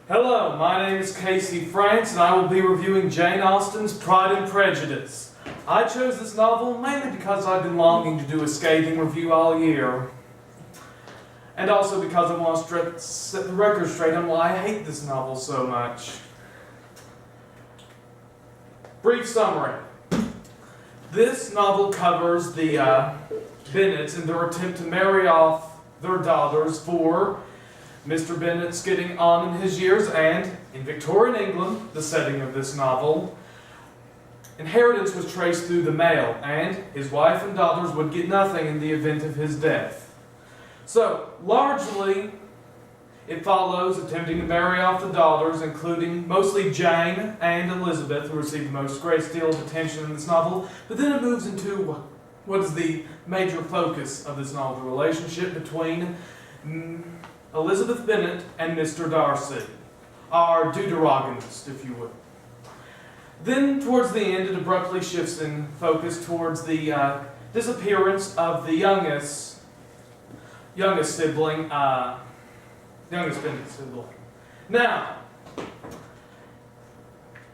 Hello, my name is Casey France, and I will be reviewing Jane Austen's Pride and Prejudice. I chose this novel mainly because I've been longing to do a scathing review all year. And also because I want to set the record straight on why I hate this novel so much. Brief summary. This novel covers the Bennets and their attempt to marry off their daughters for Mr. Bennet's getting on in his years, and in Victorian England, the setting of this novel, inheritance was traced through the male, and his wife and daughters would get nothing in the event of his death. So, largely, it follows attempting to marry off the daughters, including mostly Jane and Elizabeth, who receive the most great deal of attention in this novel, but then it moves into what is the major focus of this novel, the relationship between Elizabeth Bennet and Mr. Darcy, our deuteragonist, if you will. Then, towards the end, it abruptly shifts in focus towards the disappearance of the youngest sibling, youngest Bennet sibling. Now,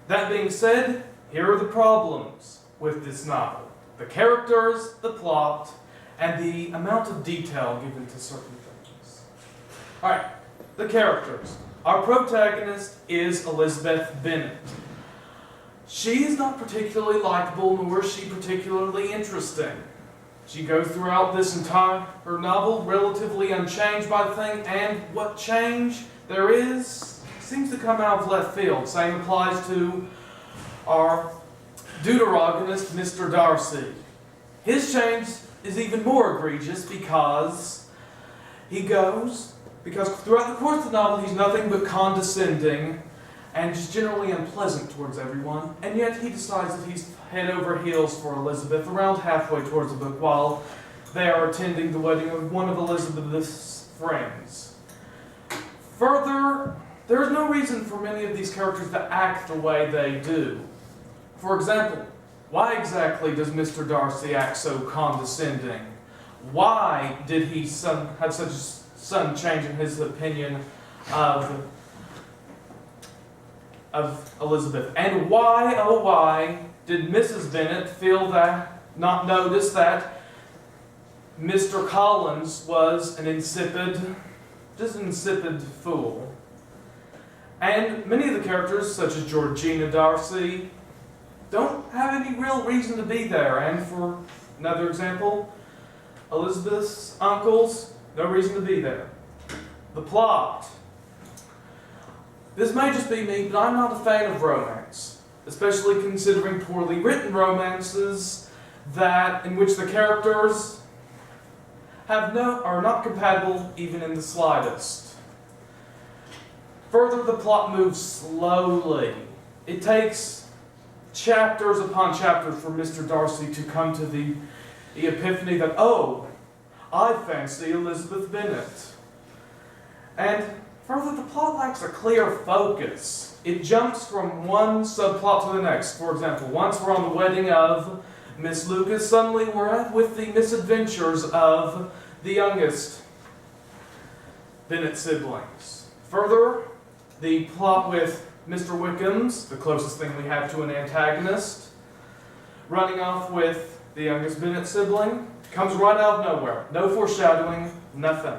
that being said, here are the problems with this novel. The characters, the plot, and the amount of detail given to certain things. Alright, the characters. Our protagonist is Elizabeth Bennet. She is not particularly likable, nor is she particularly interesting. She goes throughout this entire novel relatively unchanged by the thing, and what change there is seems to come out of left field. Same applies to our deuteragonist, Mr. Darcy. His change is even more egregious because throughout the course of the novel he's nothing but condescending and just generally unpleasant towards everyone, and yet he decides that he's head over heels for Elizabeth around halfway towards the book while they are attending the wedding of one of Elizabeth's friends. Further, there is no reason for many of these characters to act the way they do. For example, why exactly does Mr. Darcy act so condescending? Why did he have such a sudden change in his opinion of Elizabeth? And why, oh why, did Mrs. Bennet not notice that Mr. Collins was an insipid fool? And many of the characters, such as Georgina Darcy, don't have any real reason to be there. And for another example, Elizabeth's uncles, no reason to be there. The plot. This may just be me, but I'm not a fan of romance, especially considering poorly written romances in which the characters are not compatible even in the slightest. Further, the plot moves slowly. It takes chapters upon chapters for Mr. Darcy to come to the epiphany that, oh, I fancy Elizabeth Bennet. And further, the plot lacks a clear focus. It jumps from one subplot to the next. For example, once we're on the wedding of Miss Lucas, suddenly we're with the misadventures of the youngest Bennet siblings. Further, the plot with Mr. Wickham's, the closest thing we have to an antagonist, running off with the youngest Bennet sibling, comes right out of nowhere. No foreshadowing, nothing.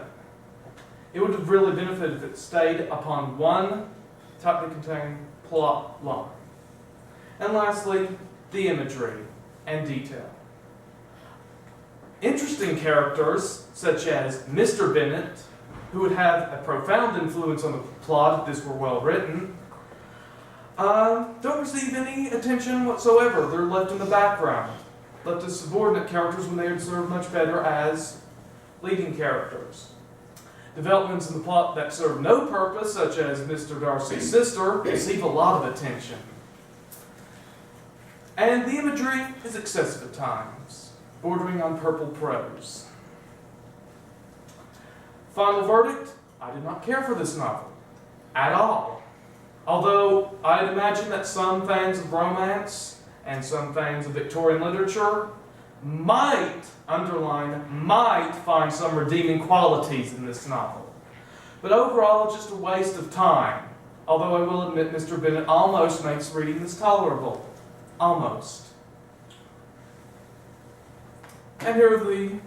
It would have really benefited if it stayed upon one tightly contained plot line. And lastly, the imagery and detail. Interesting characters, such as Mr. Bennet, who would have a profound influence on the plot if this were well written, don't receive any attention whatsoever. They're left in the background, left as subordinate characters when they would serve much better as leading characters. Developments in the plot that serve no purpose, such as Mr. Darcy's sister, receive a lot of attention. And the imagery is excessive at times, bordering on purple prose. Final verdict, I did not care for this novel at all. Although I'd imagine that some fans of romance and some fans of Victorian literature might find some redeeming qualities in this novel. But overall, it's just a waste of time. Although I will admit Mr. Bennet almost makes reading this tolerable. Almost. And here are the